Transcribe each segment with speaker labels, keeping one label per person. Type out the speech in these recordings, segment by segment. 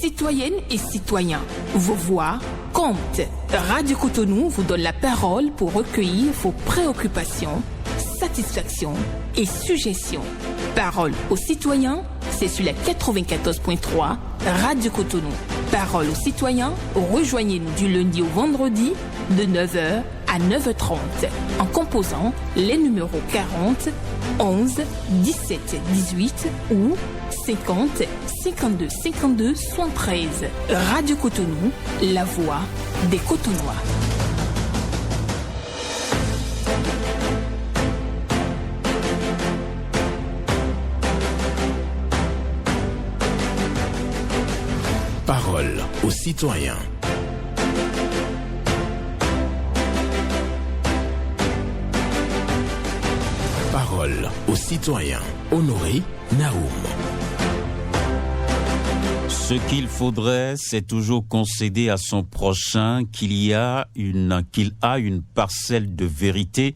Speaker 1: Citoyennes et citoyens, vos voix comptent. Radio Cotonou vous donne la parole pour recueillir vos préoccupations, satisfactions et suggestions. Parole aux citoyens, c'est sur la 94.3 Radio Cotonou. Parole aux citoyens, rejoignez-nous du lundi au vendredi de 9h à 9h30 en composant les numéros 40 11 17 18 ou 50 52 52 73. Radio Cotonou, la voix des Cotonois.
Speaker 2: Parole aux citoyens. Parole aux citoyens. Honoré Naoum.
Speaker 3: Ce qu'il faudrait, c'est toujours concéder à son prochain qu'il a une parcelle de vérité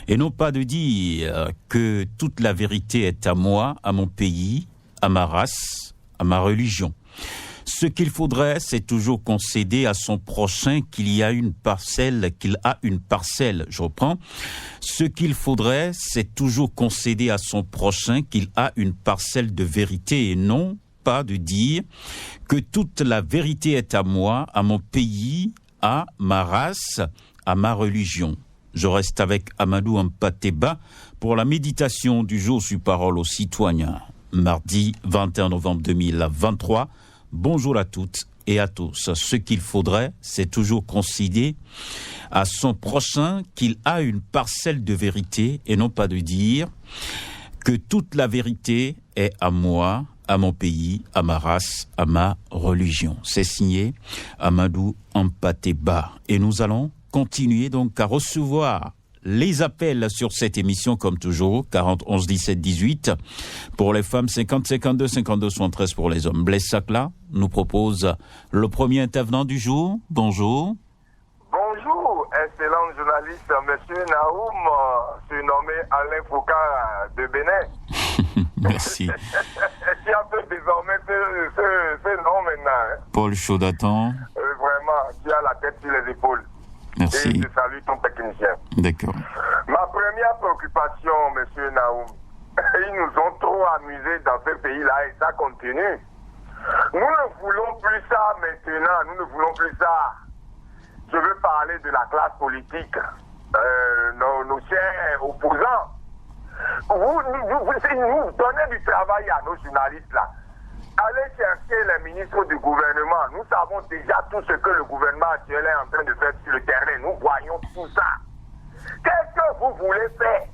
Speaker 3: et non pas de dire que toute la vérité est à moi, à mon pays, à ma race, à ma religion. Ce qu'il faudrait, c'est toujours concéder à son prochain qu'il a une parcelle. Je reprends. Ce qu'il faudrait, c'est toujours concéder à son prochain qu'il a une parcelle de vérité et non pas de dire que toute la vérité est à moi, à mon pays, à ma race, à ma religion. Je reste avec Amadou Mpateba pour la méditation du jour sur Parole aux citoyens. Mardi 21 novembre 2023. Bonjour à toutes et à tous. Ce qu'il faudrait, c'est toujours concéder à son prochain qu'il a une parcelle de vérité et non pas de dire que toute la vérité est à moi, à mon pays, à ma race, à ma religion. C'est signé Amadou Mpateba. Et nous allons continuer donc à recevoir les appels sur cette émission, comme toujours, 40 11 17 18. Pour les femmes, 50 52 52 73 pour les hommes. Blaise Sakla nous propose le premier intervenant du jour. Bonjour.
Speaker 4: Bonjour, excellent journaliste, monsieur Naoum, surnommé Alain Foucault de Bénin.
Speaker 3: Merci.
Speaker 4: Tu as fait désormais ce nom maintenant. Hein?
Speaker 3: Paul Chaudatan.
Speaker 4: Vraiment, tu as la tête sur les épaules.
Speaker 3: Merci.
Speaker 4: Et je salue ton technicien.
Speaker 3: D'accord.
Speaker 4: Ma première préoccupation, monsieur Naoum, ils nous ont trop amusés dans ce pays-là et ça continue. Nous ne voulons plus ça maintenant, nous ne voulons plus ça. Je veux parler de la classe politique, nos chers opposants. Vous donnez du travail à nos journalistes là. Allez chercher les ministres du gouvernement. Nous savons déjà tout ce que le gouvernement actuel est en train de faire sur le terrain. Nous voyons tout ça. Qu'est-ce que vous voulez faire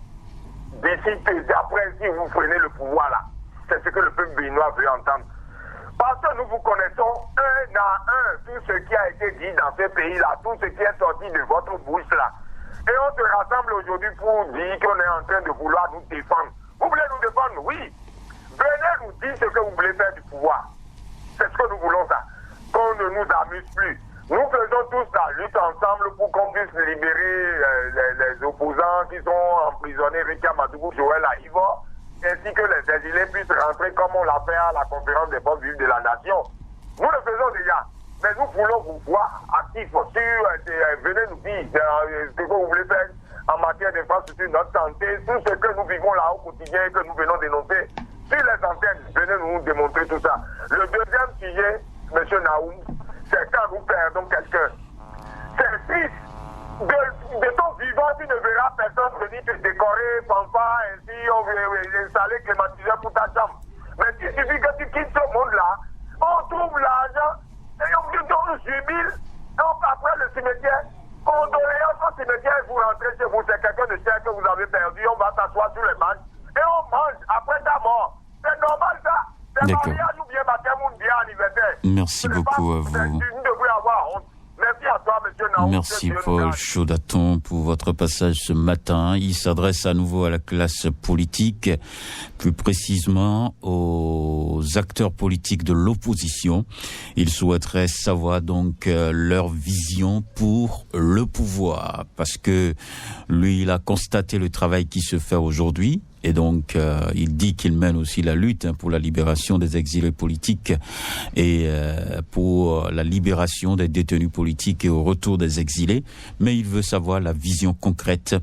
Speaker 4: d'ici après si vous prenez le pouvoir là? C'est ce que le peuple béninois veut entendre. Parce que nous vous connaissons un à un tout ce qui a été dit dans ce pays-là, tout ce qui est sorti de votre bouche là. Et on se rassemble aujourd'hui pour dire qu'on est en train de vouloir nous défendre. Vous voulez nous défendre? Oui. Venez nous dire ce que vous voulez faire du pouvoir. C'est ce que nous voulons, ça. Qu'on ne nous amuse plus. Nous faisons tous la lutte ensemble pour qu'on puisse libérer les opposants qui sont emprisonnés, Rika Madougou, Joël Aïvor, ainsi que les exilés puissent rentrer comme on l'a fait à la conférence des forces vives de la nation. Nous le faisons déjà. Mais nous voulons vous voir actifs. Venez nous dire ce que vous voulez faire en matière d'infrastructure, notre santé, tout ce que nous vivons là au quotidien et que nous venons dénoncer. Sur les antennes, venez nous démontrer tout ça. Le deuxième sujet, M. Naoum, c'est quand nous perdons quelqu'un. C'est triste. De ton vivant, tu ne verras personne venir te décorer, fanfare, ainsi, on veut installer climatiseur pour ta chambre. Mais il suffit que tu quittes ce monde-là, on trouve l'argent, et on jubile, et après le cimetière, condoléances au cimetière, et vous rentrez chez vous, c'est quelqu'un de cher que vous avez perdu, on va s'asseoir sur les marches, et on mange après ta mort. C'est normal ça. C'est mariage ou bien baptême ou bien anniversaire.
Speaker 3: Merci beaucoup à vous.
Speaker 4: Vous devrez avoir honte. Merci à toi, monsieur Naoum.
Speaker 3: Merci Paul Chaudaton pour votre passage ce matin. Il s'adresse à nouveau à la classe politique, plus précisément aux acteurs politiques de l'opposition. Il souhaiterait savoir donc leur vision pour le pouvoir, parce que lui, il a constaté le travail qui se fait aujourd'hui Et donc, il dit qu'il mène aussi la lutte pour la libération des exilés politiques et pour la libération des détenus politiques et au retour des exilés. Mais il veut savoir la vision concrète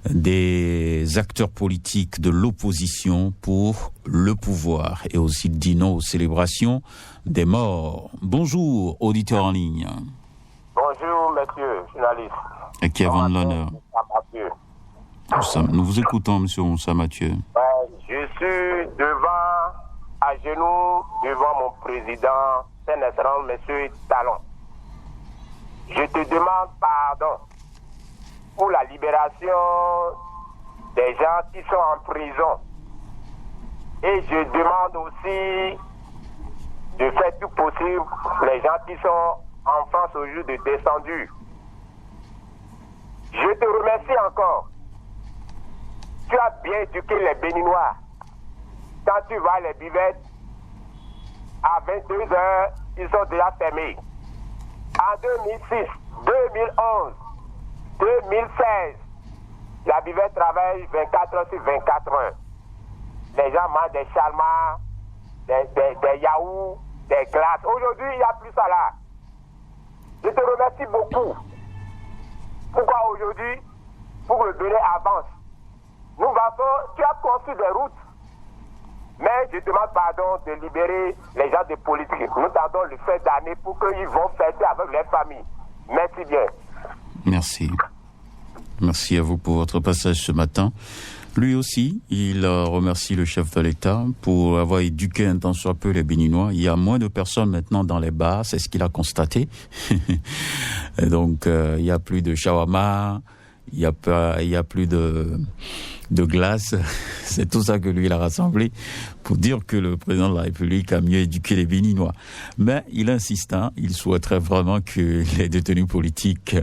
Speaker 3: des acteurs politiques de l'opposition pour le pouvoir. Et aussi il dit non aux célébrations des morts. Bonjour, auditeur en ligne.
Speaker 4: Bonjour, monsieur, journaliste.
Speaker 3: Et qui avons l'honneur. Nous vous écoutons, monsieur Moussa Mathieu.
Speaker 4: Je suis à genoux devant mon président, Saint-Excellent, monsieur Talon. Je te demande pardon pour la libération des gens qui sont en prison. Et je demande aussi de faire tout possible les gens qui sont en France au jour de descendu. Je te remercie encore. Tu as bien éduqué les Béninois. Quand tu vas à les buvettes, à 22h, ils sont déjà fermés. En 2006, 2011, 2016, la buvette travaille 24 heures sur 24 heures. Les gens mangent des chalmars, des yaourts, des glaces. Aujourd'hui, il n'y a plus ça là. Je te remercie beaucoup. Pourquoi aujourd'hui? Pour le donner avance. Nous tu as construit des routes. Mais je demande pardon de libérer les gens de politique. Nous tardons le fait d'année pour qu'ils vont fêter avec les familles. Merci bien.
Speaker 3: Merci. Merci à vous pour votre passage ce matin. Lui aussi, il remercie le chef de l'État pour avoir éduqué un tant soit peu les Béninois. Il y a moins de personnes maintenant dans les bars, c'est ce qu'il a constaté. Et donc, il n'y a plus de shawarma, il y a plus de glace. C'est tout ça que lui, il a rassemblé pour dire que le président de la République a mieux éduqué les Béninois. Mais il insiste, il souhaiterait vraiment que les détenus politiques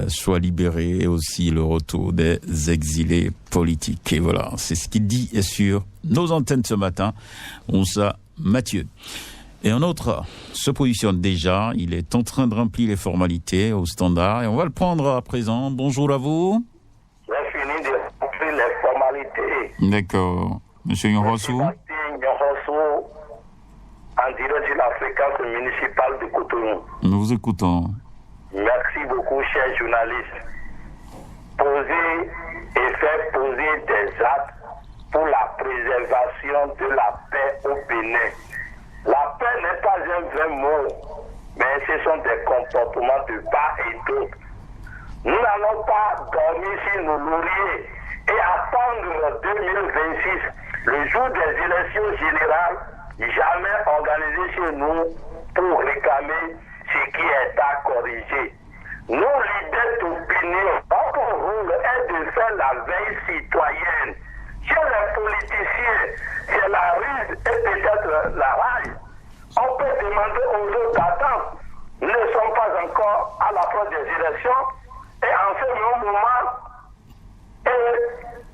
Speaker 3: soit libéré et aussi le retour des exilés politiques. Et voilà, c'est ce qu'il dit sur nos antennes ce matin. Moussa Mathieu. Et un autre se positionne déjà. Il est en train de remplir les formalités au standard et on va le prendre à présent. Bonjour à vous.
Speaker 5: J'ai fini de remplir les formalités.
Speaker 3: D'accord. Monsieur Nyorossou.
Speaker 5: Nyorossou, en direct sur la fréquence municipale de Cotonou.
Speaker 3: Nous vous écoutons.
Speaker 5: Merci beaucoup, chers journalistes. Poser et faire poser des actes pour la préservation de la paix au Bénin. La paix n'est pas un vain mot, mais ce sont des comportements de part et d'autre. Nous n'allons pas dormir sur nos lauriers et attendre 2026, le jour des élections générales, jamais organisées chez nous pour réclamer ce qui est à corriger. Nos leaders d'opinion, notre rôle est de faire la veille citoyenne. Chez les politiciens, c'est la ruse et peut-être la rage. On peut demander aux autres d'attendre. Nous ne sommes pas encore à l'approche des élections et en ce moment,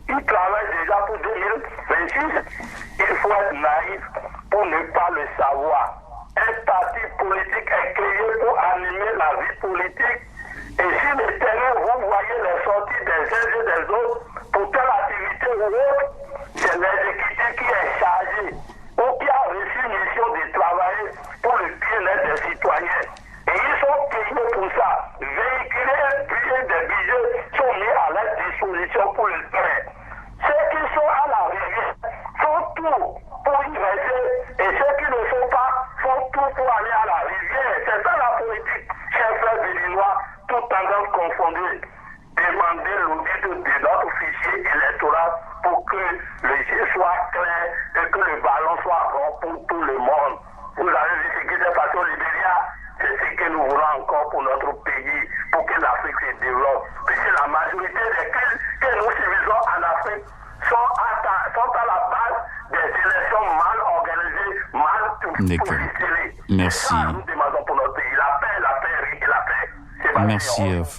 Speaker 5: ils travaillent déjà pour 2026. Il faut être naïf pour ne pas le savoir. Un parti politique est créé pour animer la vie politique. Et si le terrain, vous voyez les sorties des uns et des autres pour telle activité ou autre, c'est l'exécutif qui est chargé ou qui a reçu mission de travailler pour le bien-être des citoyens. Et ils sont payés pour ça. Véhiculer un billet des billets sont mis à leur disposition pour le faire. Ceux qui sont à la rivière font tout pour y rester et ceux qui ne sont pas font tout pour aller à la rivière. C'est ça la politique, chers frères béninois, toutes tendances confondues. Demander l'audit de notre fichier électoral pour que le jeu soit clair et que le ballon soit rond pour tout le monde. Vous avez vu ce qui s'est passé au Libéria, c'est ce que nous voulons encore pour notre pays, pour que l'Afrique se développe. Puisque la majorité des crises que nous subissons en Afrique sont à la base des élections mal organisées, mal positionnées.
Speaker 3: Merci.
Speaker 5: Nous demandons pour notre pays la paix, et la paix.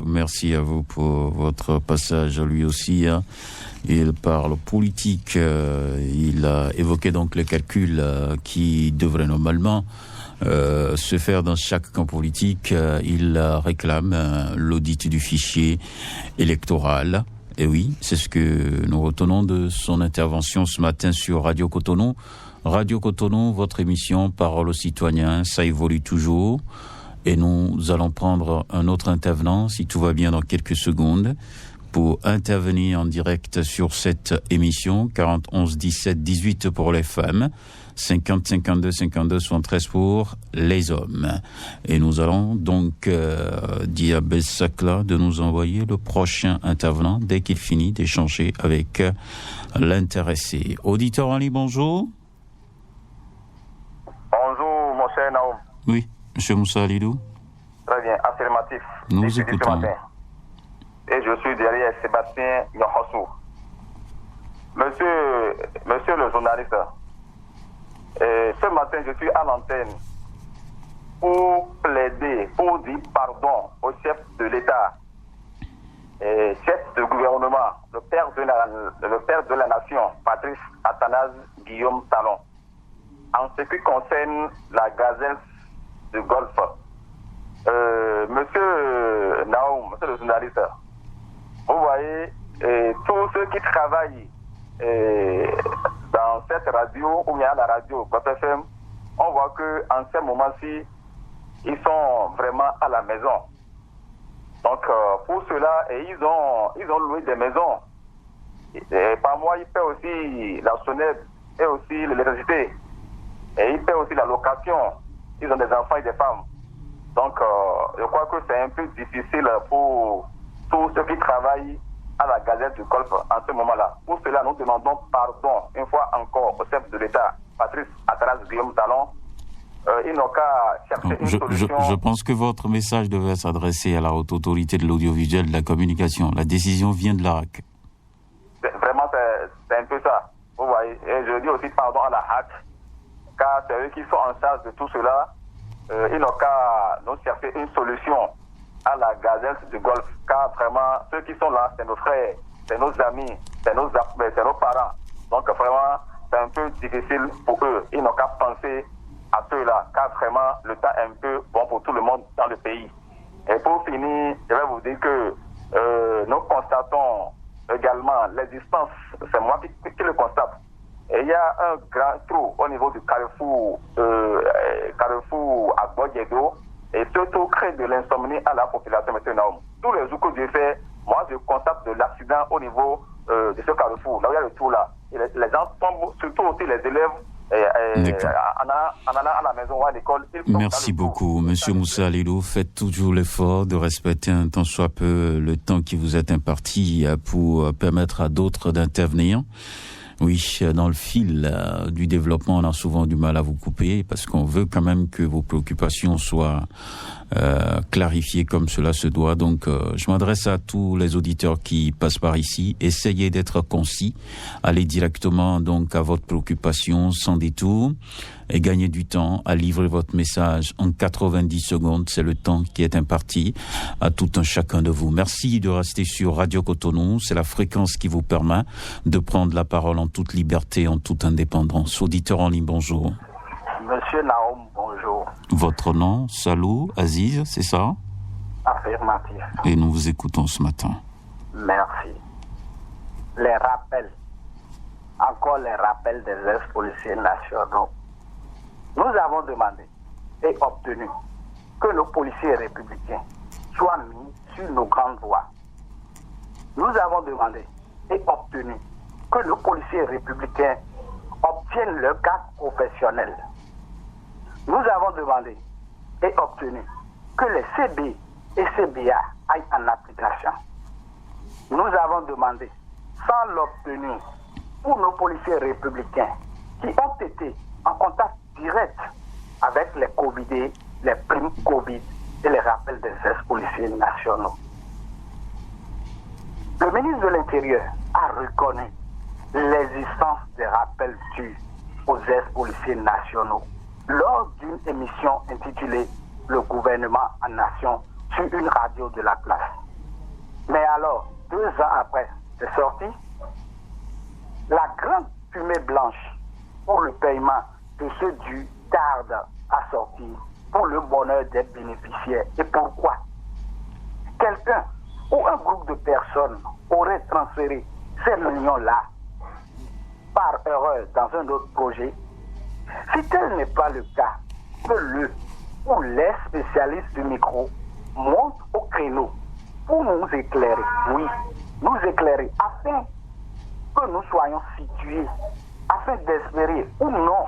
Speaker 3: Merci à vous pour votre passage lui aussi. Il parle politique, il a évoqué donc les calculs qui devraient normalement se faire dans chaque camp politique. Il réclame l'audit du fichier électoral Et oui, c'est ce que nous retenons de son intervention ce matin sur Radio Cotonou. Radio Cotonou, votre émission Parole aux citoyens, ça évolue toujours. Et nous allons prendre un autre intervenant, si tout va bien, dans quelques secondes, pour intervenir en direct sur cette émission. 40 11 17 18 pour les femmes, 50 52 52 73 pour les hommes. Et nous allons donc dire à Bessakla de nous envoyer le prochain intervenant dès qu'il finit d'échanger avec l'intéressé. Auditeur en ligne, bonjour.
Speaker 5: Bonjour, mon cher Naoum.
Speaker 3: Oui, monsieur Moussa Alidou.
Speaker 5: Très bien, affirmatif.
Speaker 3: Nous vous écoutons.
Speaker 5: Et je suis derrière Sébastien Yohossou. Monsieur le journaliste, ce matin, je suis à l'antenne pour plaider, pour dire pardon au chef de l'État, chef de gouvernement, le père de la nation, Patrice Athanase Guillaume Talon, en ce qui concerne la gazelle de Golfe. Monsieur Naoum, monsieur le journaliste, vous voyez, tous ceux qui travaillent dans cette radio ou bien à la radio Golfe FM, on voit qu'en ce moment-ci, ils sont vraiment à la maison. Donc, pour cela, ils ont loué des maisons. Et par mois, ils paient aussi la sonnette et aussi l'électricité. Et ils paient aussi la location. Ils ont des enfants et des femmes. Donc, je crois que c'est un peu difficile pour tous ceux qui travaillent à la Gazette du Golfe en ce moment-là. Pour cela, nous demandons pardon une fois encore au chef de l'État, Patrice Athanase Guillaume Talon. Ils n'ont qu'à chercher une solution.
Speaker 3: Je pense que votre message devait s'adresser à la haute autorité de l'audiovisuel et de la communication. La décision vient de l'ARAC.
Speaker 5: Vraiment, c'est un peu ça. Vous voyez. Et je dis aussi pardon à la HAC, car c'est eux qui sont en charge de tout cela. Ils n'ont qu'à nous chercher une solution à la Gazette du Golfe, car vraiment, ceux qui sont là, c'est nos frères, c'est nos amis, c'est nos parents. Donc vraiment, c'est un peu difficile pour eux. Ils n'ont qu'à penser à ceux-là, car vraiment, le temps est un peu bon pour tout le monde dans le pays. Et pour finir, je vais vous dire que nous constatons également l'existence, c'est moi qui le constate. Et il y a un grand trou au niveau du carrefour à Bodjedo, et surtout crée de l'insomnie à la population, M. Naoum. Tous les jours que je fais, moi je constate de l'accident au niveau de ce carrefour, là où il y a le trou là. Et les gens tombent, surtout aussi les élèves, en allant à la maison ou à l'école.
Speaker 3: Merci beaucoup, Monsieur Moussa Alidou. Faites toujours l'effort de respecter un tant soit peu le temps qui vous est imparti pour permettre à d'autres d'intervenir. Oui, dans le fil du développement, on a souvent du mal à vous couper parce qu'on veut quand même que vos préoccupations soient clarifiées comme cela se doit. Donc, je m'adresse à tous les auditeurs qui passent par ici. Essayez d'être concis. Allez directement donc à votre préoccupation sans détour et gagnez du temps à livrer votre message en 90 secondes. C'est le temps qui est imparti à tout un chacun de vous. Merci de rester sur Radio Cotonou. C'est la fréquence qui vous permet de prendre la parole en toute liberté, en toute indépendance. Auditeur en ligne, bonjour.
Speaker 5: Monsieur Naoum, bonjour.
Speaker 3: Votre nom, Salou Aziz, c'est ça?
Speaker 5: Affirmatif.
Speaker 3: Et nous vous écoutons ce matin.
Speaker 5: Merci. Les rappels, encore les rappels des ex-policiers nationaux. Nous avons demandé et obtenu que nos policiers républicains soient mis sur nos grandes voies. Nous avons demandé et obtenu que nos policiers républicains obtiennent leur carte professionnelle. Nous avons demandé et obtenu que les CB et CBA aillent en application. Nous avons demandé, sans l'obtenir, pour nos policiers républicains qui ont été en contact direct avec les Covidés, les primes Covid et les rappels des ex-policiers nationaux. Le ministre de l'Intérieur a reconnu l'existence des rappels dus aux ex-policiers nationaux lors d'une émission intitulée « Le gouvernement en nation » sur une radio de la place. Mais alors, 2 ans après, c'est sorti, la grande fumée blanche pour le paiement de ceux dus tarde à sortir pour le bonheur des bénéficiaires. Et pourquoi? Quelqu'un
Speaker 6: où un groupe de personnes aurait transféré ces millions-là par erreur dans un autre projet, si tel n'est pas le cas, que le ou les spécialistes du micro montent au créneau pour nous éclairer, afin que nous soyons situés, afin d'espérer ou non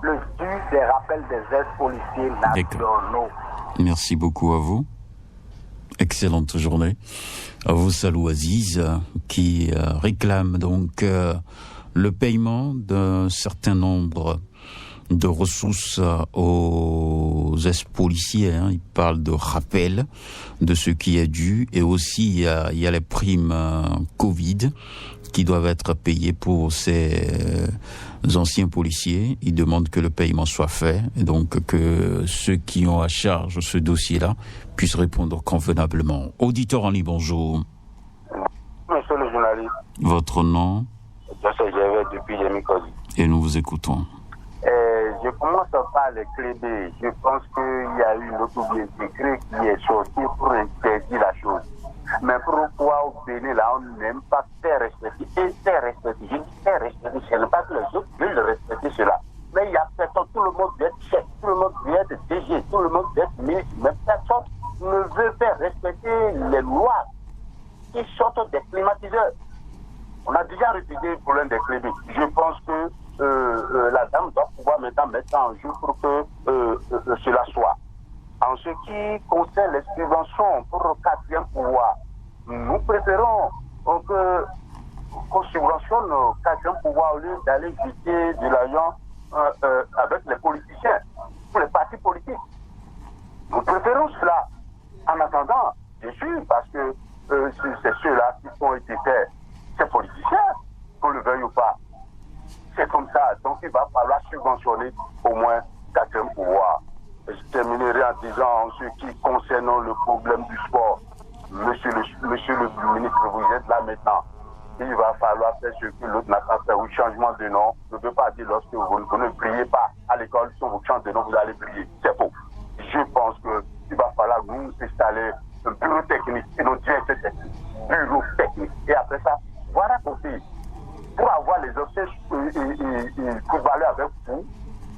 Speaker 6: le dû des rappels des ex-policiers nationaux.
Speaker 3: Merci beaucoup à vous. Excellente journée. À vous, Salou Aziz, qui réclame donc le paiement d'un certain nombre de ressources aux ex-policiers. Il parle de rappel de ce qui est dû, et aussi il y a les primes Covid qui doivent être payées pour ces anciens policiers. Il demande que le paiement soit fait, et donc que ceux qui ont à charge ce dossier-là puissent répondre convenablement. Auditeur en ligne, bonjour.
Speaker 7: Monsieur le journaliste.
Speaker 3: Votre nom?
Speaker 7: J'avais depuis Yemikodi.
Speaker 3: Et nous vous écoutons.
Speaker 7: Je commence par les clés. Je pense qu'il y a eu une autobiographie qui est sortie pour interdire la chose. Mais pourquoi au Bénin, là, on n'aime pas faire respecter? Et faire respecter, je dis faire respecter, ce n'est pas que les autres veulent respecter cela. Mais il y a personne, tout le monde veut être chef, tout le monde veut être DG, tout le monde veut être ministre. Mais personne ne veut faire respecter les lois qui sortent des climatiseurs. On a déjà refusé le problème des clés. Je pense que la dame doit pouvoir maintenant mettre ça en jeu pour que cela soit. En ce qui concerne les subventions pour le quatrième pouvoir, nous préférons qu'on subventionne le quatrième pouvoir au lieu d'aller jeter de l'argent avec les politiciens, pour les partis politiques. Nous préférons cela. En attendant, bien sûr, parce que c'est ceux-là qui ont été faits, ces politiciens, qu'on le veuille ou pas. C'est comme ça. Donc il va falloir subventionner au moins quatrième pouvoir. Je terminerai en disant, en ce qui concerne le problème du sport, monsieur le ministre, vous êtes là maintenant. Il va falloir faire ce que l'autre n'a pas fait. Oui, changement de nom ne veut pas dire lorsque vous ne brillez pas à l'école, si on vous change de nom, vous allez briller. C'est faux. Je pense qu'il va falloir nous installer un bureau technique et nos directeurs techniques. Bureau technique. Et après ça, voilà côté. Pour avoir les anciens footballeurs avec vous,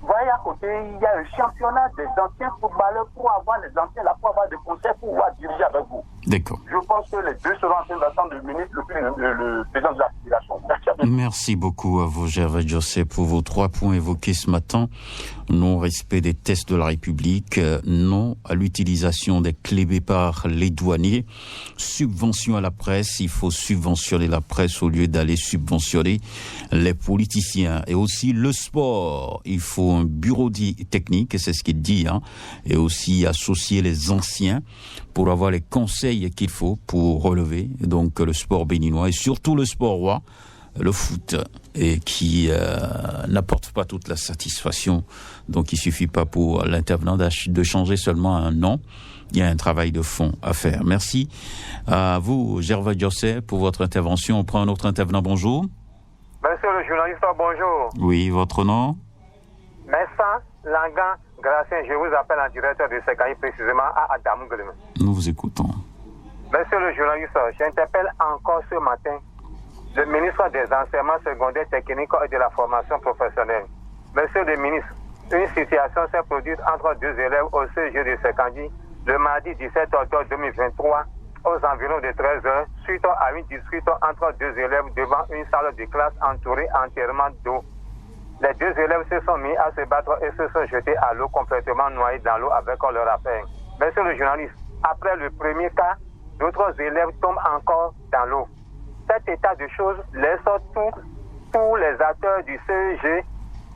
Speaker 7: voyez à côté, il y a un championnat des anciens footballeurs pour avoir les anciens là, pour avoir des conseils, pour pouvoir diriger avec vous.
Speaker 3: D'accord.
Speaker 7: Je pense que les deux seront en train d'attendre le ministre, le président de la fédération.
Speaker 3: Merci beaucoup à vous, Gervais José, pour vos 3 points évoqués ce matin. Non-respect des tests de la République, non à l'utilisation des clés B par les douaniers, subvention à la presse, il faut subventionner la presse au lieu d'aller subventionner les politiciens. Et aussi le sport, il faut un bureau technique, c'est ce qu'il dit, et aussi associer les anciens pour avoir les conseils qu'il faut pour relever donc le sport béninois et surtout le sport roi, le foot, et qui n'apporte pas toute la satisfaction. Donc il suffit pas pour l'intervenant de changer seulement un nom. Il y a un travail de fond à faire. Merci à vous, Gervais José, pour votre intervention. On prend un autre intervenant. Bonjour.
Speaker 8: Monsieur le journaliste, bonjour.
Speaker 3: Oui, votre nom?
Speaker 8: Messan Langan Gracien, je vous appelle en direct de Sekaï, précisément à Adamou Guelem.
Speaker 3: Nous vous écoutons.
Speaker 8: Monsieur le journaliste, j'interpelle encore ce matin le ministre des Enseignements secondaires techniques et de la formation professionnelle. Monsieur le ministre, une situation s'est produite entre 2 élèves au CEG de Sekandji le mardi 17 octobre 2023 aux environs de 13h suite à une dispute entre 2 élèves devant une salle de classe entourée entièrement d'eau. Les 2 élèves se sont mis à se battre et se sont jetés à l'eau complètement noyés dans l'eau avec leur affaire. Monsieur le journaliste, après le premier cas, d'autres élèves tombent encore dans l'eau. Cet état de choses laisse tous les acteurs du CEG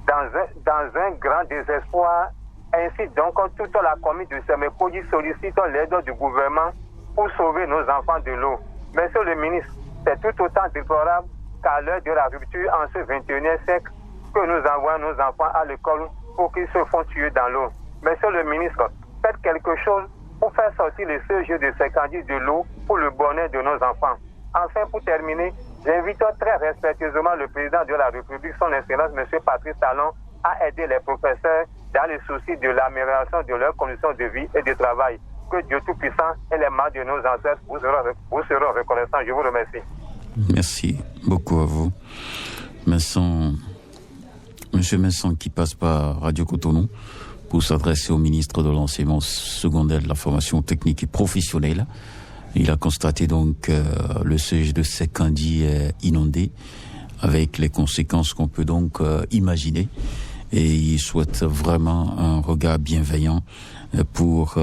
Speaker 8: dans un grand désespoir. Ainsi donc, toute la commune de Semekoji sollicite l'aide du gouvernement pour sauver nos enfants de l'eau. Monsieur le ministre, c'est tout autant déplorable qu'à l'heure de la rupture en ce 21e siècle que nous envoyons nos enfants à l'école pour qu'ils se font tuer dans l'eau. Monsieur le ministre, faites quelque chose pour faire sortir le CEG de Sekandji de l'eau pour le bonheur de nos enfants. Enfin, pour terminer, j'invite très respectueusement le président de la République, son Excellence, M. Patrice Talon, à aider les professeurs dans le souci de l'amélioration de leurs conditions de vie et de travail. que Dieu Tout-Puissant et les mains de nos ancêtres vous seront reconnaissants. Je vous remercie.
Speaker 3: Merci beaucoup à vous. Monsieur Messon qui passe par Radio Cotonou pour s'adresser au ministre de l'Enseignement secondaire, de la formation technique et professionnelle. Il a constaté donc le siège de Sekandi est inondé avec les conséquences qu'on peut donc imaginer. Et il souhaite vraiment un regard bienveillant pour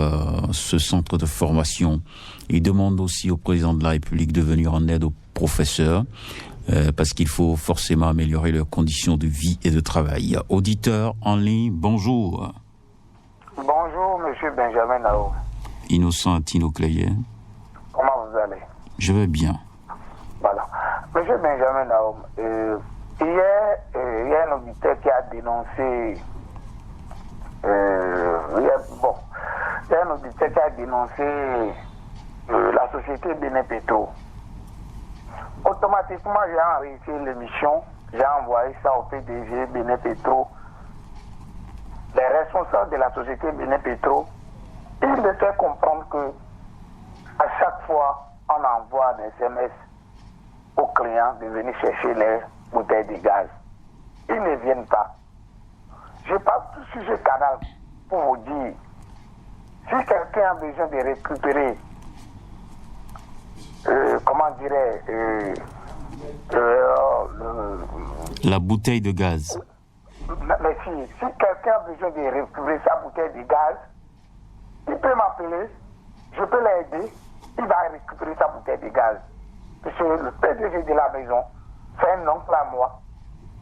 Speaker 3: ce centre de formation. Il demande aussi au président de la République de venir en aide aux professeurs parce qu'il faut forcément améliorer leurs conditions de vie et de travail. Auditeur en ligne, bonjour.
Speaker 6: Bonjour, monsieur Benjamin Nao.
Speaker 3: Innocent Atino Clayet.
Speaker 6: Comment vous allez?
Speaker 3: Je vais bien.
Speaker 6: Voilà. Monsieur Benjamin Nao, il y a un auditeur qui a dénoncé. Il y a un auditeur qui a dénoncé la société Bénin Petro. Automatiquement, j'ai enregistré l'émission, j'ai envoyé ça au PDG Bénin Petro. Les responsables de la société Bénin Petro, ils me font comprendre que à chaque fois, on envoie des SMS aux clients de venir chercher les bouteilles de gaz. Ils ne viennent pas. Je passe sur ce canal pour vous dire, si quelqu'un a besoin de récupérer,
Speaker 3: la bouteille de gaz.
Speaker 6: Mais si quelqu'un a besoin de récupérer sa bouteille de gaz, il peut m'appeler, je peux l'aider, il va récupérer sa bouteille de gaz. Parce que le PDG de la maison, c'est un oncle à moi.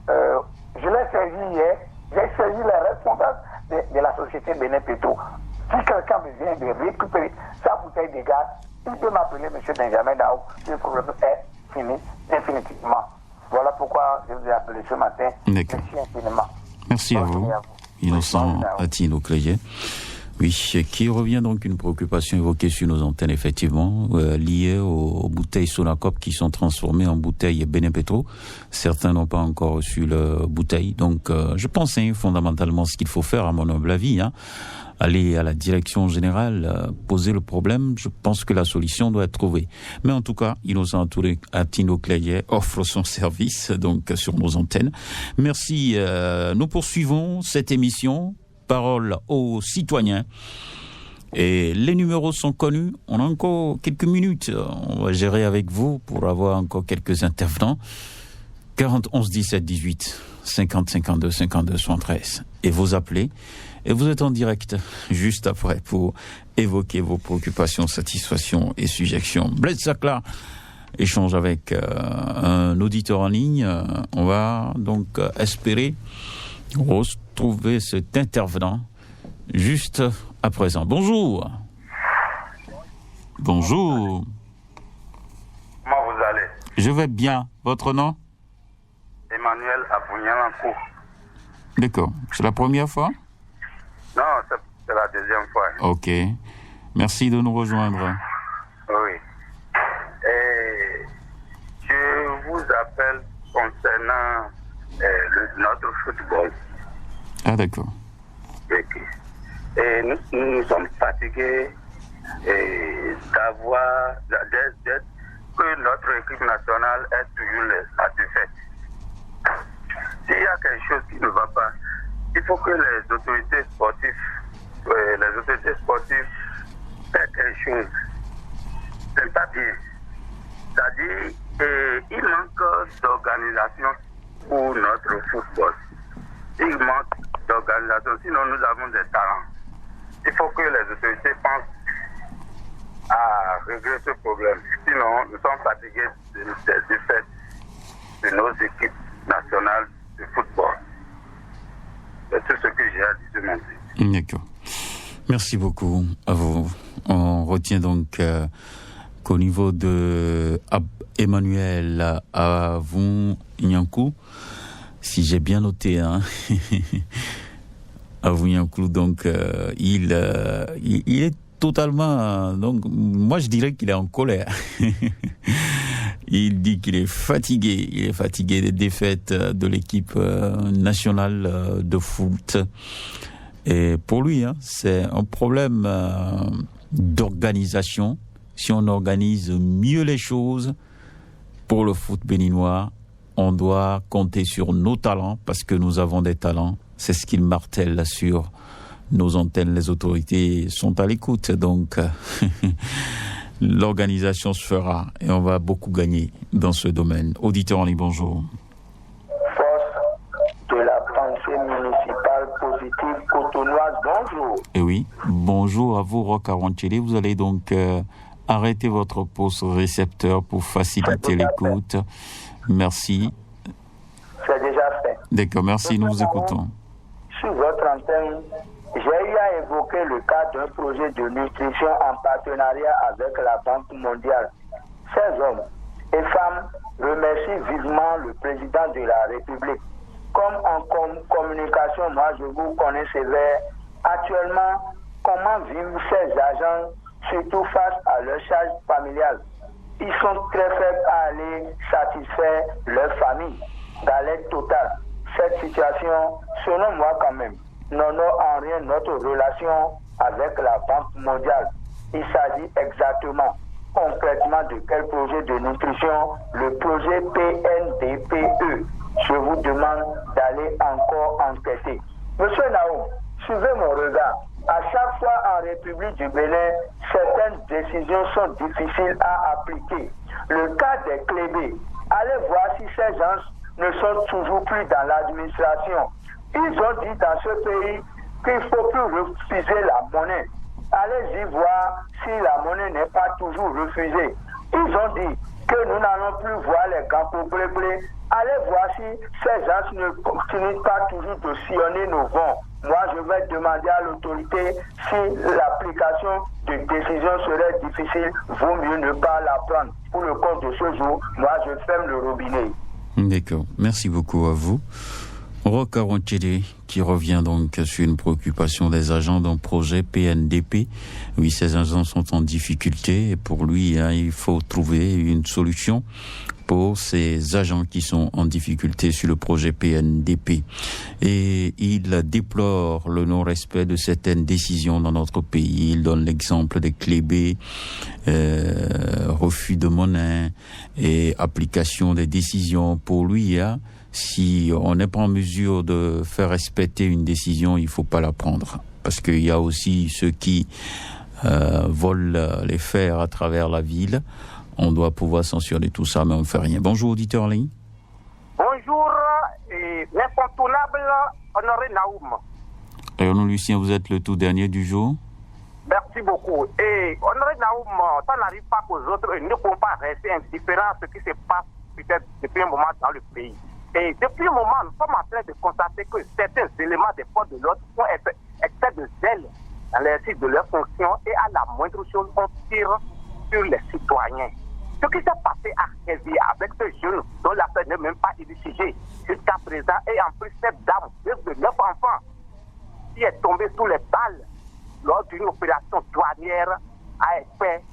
Speaker 6: Je l'ai saisi hier, j'ai saisi les responsables de la société Bénin Petro. Si quelqu'un besoin de récupérer sa bouteille de gaz, il peut m'appeler M. Benjamin Nao. Le problème est fini définitivement. Voilà pourquoi je vous ai appelé ce matin.
Speaker 3: D'accord.
Speaker 6: Merci infiniment.
Speaker 3: Merci à vous. Innocent Atino Clayet. Oui, qui revient donc une préoccupation évoquée sur nos antennes, effectivement, liée aux bouteilles Sonacop qui sont transformées en bouteilles Bénin Petro. Certains n'ont pas encore reçu la bouteille. Donc, je pense fondamentalement ce qu'il faut faire, à mon humble avis, aller à la direction générale, poser le problème. Je pense que la solution doit être trouvée. Mais en tout cas, Innocent Atino Clayet offre son service donc sur nos antennes. Merci. Nous poursuivons cette émission. Parole aux citoyens. Et les numéros sont connus. On a encore quelques minutes. On va gérer avec vous pour avoir encore quelques intervenants. 40 11 17 18 50 52 52 73. Et vous appelez. Et vous êtes en direct juste après pour évoquer vos préoccupations, satisfactions et suggestions. Blaise Sacla échange avec un auditeur en ligne. On va donc espérer retrouver cet intervenant juste à présent. Bonjour. Bonjour.
Speaker 5: Comment vous allez?
Speaker 3: Je vais bien. Votre nom?
Speaker 5: Emmanuel Abounialanko.
Speaker 3: D'accord. C'est la première fois?
Speaker 5: Non, c'est la deuxième fois.
Speaker 3: Ok. Merci de nous rejoindre.
Speaker 5: Oui. Et je vous appelle concernant notre football.
Speaker 3: Ah, d'accord.
Speaker 5: Et nous sommes fatigués d'avoir que notre équipe nationale est toujours satisfaite. S'il y a quelque chose qui ne va pas, il faut que les autorités sportives fassent quelque chose. C'est pas bien. C'est-à-dire il manque d'organisation pour notre football. Il manque d'organisation, sinon nous avons des talents. Il faut que les autorités pensent à régler ce problème. Sinon, nous sommes fatigués du fait de nos équipes nationales de football. C'est tout ce que j'ai à dire ce matin.
Speaker 3: D'accord. Merci beaucoup à vous. On retient donc qu'au niveau de Emmanuel Avougnankou, si j'ai bien noté, Avougnankou, donc il est totalement, donc moi je dirais qu'il est en colère. Il dit qu'il est fatigué des défaites de l'équipe nationale de foot. Et pour lui, c'est un problème d'organisation, si on organise mieux les choses pour le foot béninois, on doit compter sur nos talents parce que nous avons des talents. C'est ce qu'ils martèlent sur nos antennes. Les autorités sont à l'écoute. Donc, l'organisation se fera et on va beaucoup gagner dans ce domaine. Auditeur en ligne, bonjour.
Speaker 9: Force de la pensée municipale positive cotonoise, bonjour.
Speaker 3: Eh oui, bonjour à vous, Roch Aronchele. Vous allez donc arrêter votre poste récepteur pour faciliter l'écoute. Merci.
Speaker 9: C'est déjà fait.
Speaker 3: D'accord, merci, nous vous écoutons.
Speaker 9: Sur votre antenne, j'ai eu à évoquer le cas d'un projet de nutrition en partenariat avec la Banque mondiale. Ces hommes et femmes remercient vivement le président de la République. Comme en communication, moi je vous connais sévère. Actuellement, comment vivent ces agents, surtout face à leur charge familiale? Ils sont très faibles à aller satisfaire leur famille. Galère totale. Cette situation, selon moi quand même, n'honore en rien notre relation avec la Banque mondiale. Il s'agit exactement, concrètement, de quel projet de nutrition? Le projet PNDPE. Je vous demande d'aller encore enquêter. Monsieur Naoum, suivez mon regard. À chaque fois en République du Bénin, certaines décisions sont difficiles à appliquer. Le cas des clébés, allez voir si ces gens ne sont toujours plus dans l'administration. Ils ont dit dans ce pays qu'il ne faut plus refuser la monnaie. Allez-y voir si la monnaie n'est pas toujours refusée. Ils ont dit que nous n'allons plus voir les gants blé. Allez voir si ces gens ne continuent pas toujours de sillonner nos vents. Moi, je vais demander à l'autorité si l'application de décision serait difficile, vaut mieux ne pas la prendre. Pour le compte de ce jour, moi, je ferme le robinet.
Speaker 3: D'accord. Merci beaucoup à vous. Roch Aronchele qui revient donc sur une préoccupation des agents d'un projet PNDP. Oui, ces agents sont en difficulté et pour lui, il faut trouver une solution pour ces agents qui sont en difficulté sur le projet PNDP. Et il déplore le non-respect de certaines décisions dans notre pays. Il donne l'exemple des clébés, refus de monnaie et application des décisions. Pour lui, si on n'est pas en mesure de faire respecter une décision, il ne faut pas la prendre. Parce qu'il y a aussi ceux qui volent les fers à travers la ville. On doit pouvoir censurer tout ça, mais on ne fait rien. Bonjour, auditeur en ligne.
Speaker 5: Bonjour, l'incontournable Honoré Naoum.
Speaker 3: Honoré Lucien, vous êtes le tout dernier du jour.
Speaker 5: Merci beaucoup. Et Honoré Naoum, ça n'arrive pas qu'aux autres ne pourront pas rester indifférents à ce qui se passe peut-être depuis un moment dans le pays. Et depuis un moment, nous sommes en train de constater que certains éléments des forces de l'ordre font excès de zèle dans l'exercice de leurs fonctions et à la moindre chose, on tire sur les citoyens. Ce qui s'est passé à Kézia avec ce jeune dont l'affaire n'est même pas élucidée jusqu'à présent, et en plus cette dame de 9 enfants qui est tombée sous les balles lors d'une opération douanière à effet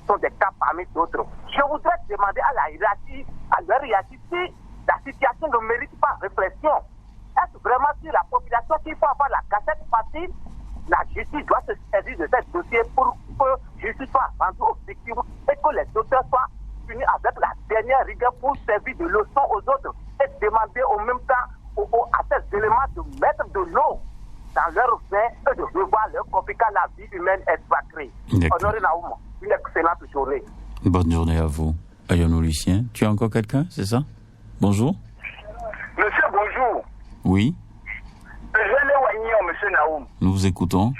Speaker 5: sont des cas parmi d'autres. Je voudrais demander à leur hiérarchie si la situation ne mérite pas réflexion. Est-ce vraiment sur la population qu'il faut avoir la cassette facile? La justice doit se saisir de ce dossier pour que justice soit rendue aux victimes et que les auteurs soient punis avec la dernière rigueur pour servir de leçon aux autres et demander en même temps à ces éléments de mettre de l'eau dans leur vin et de revoir leur compliquer la vie humaine est sacrée. Honoré Naoum, une excellente journée.
Speaker 3: Bonne journée à vous. Ayono Lucien, tu as encore quelqu'un, c'est ça? Bonjour.
Speaker 4: Monsieur, bonjour.
Speaker 3: Oui.
Speaker 4: Monsieur Naoum.
Speaker 3: Nous vous écoutons.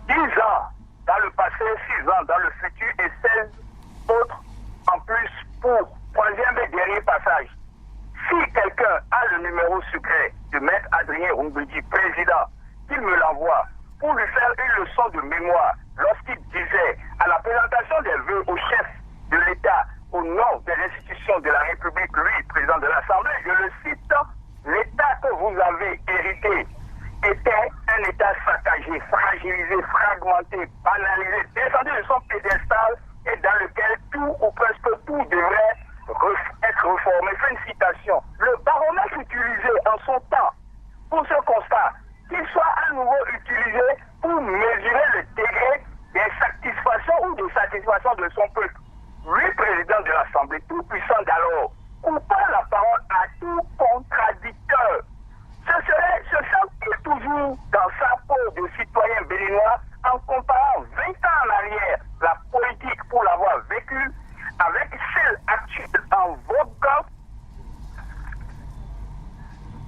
Speaker 4: 10 ans dans le passé, 6 ans dans le futur et 16 autres en plus pour troisième et dernier passage. Si quelqu'un a le numéro secret de Maître Adrien Rumbedi, président, qu'il me l'envoie pour lui faire une leçon de mémoire lorsqu'il disait à la présentation des vœux au chef de l'État au nom des institutions de la République, lui, président de l'Assemblée, je le cite, l'État que vous avez hérité était un État saccagé, fragilisé, fragmenté, banalisé, descendu de son pédestal et dans lequel tout ou presque tout devrait être réformé. Fin de citation. Le baromètre utilisé en son temps pour ce constat, qu'il soit à nouveau utilisé pour mesurer le degré
Speaker 5: satisfaction de son peuple. Lui, président de l'Assemblée, tout puissant d'alors, coupant la parole à tout contradicteur. Se sent toujours dans sa peau de citoyen béninois en comparant 20 ans en arrière la politique pour l'avoir vécue avec celle actuelle en vogue.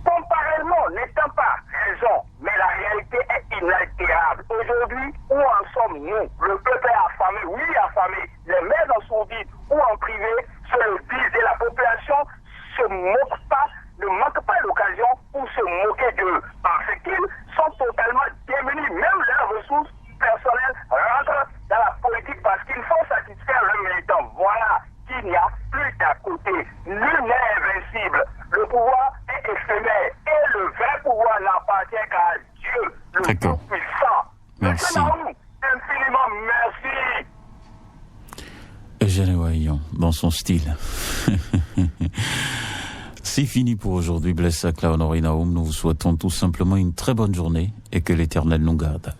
Speaker 5: Comparément n'étant pas raison, mais la réalité est inaltérable. Aujourd'hui, où en sommes-nous? Le peuple est affamé, oui affamé. Les maires en sourdine ou en privé se le disent et la population ne manque pas l'occasion pour se moquer d'eux parce qu'ils sont totalement démunis. Même leurs ressources personnelles rentrent dans la politique parce qu'il faut satisfaire leurs militants. Voilà qu'il n'y a plus d'à côté. Nul n'est invincible. Le pouvoir est éphémère et le vrai pouvoir n'appartient qu'à Dieu, le Tout-Puissant.
Speaker 3: Merci.
Speaker 5: Infiniment merci.
Speaker 3: Eugène Wayon, dans son style. C'est fini pour aujourd'hui. Blessa Honoré Naoum, nous vous souhaitons tout simplement une très bonne journée et que l'Éternel nous garde.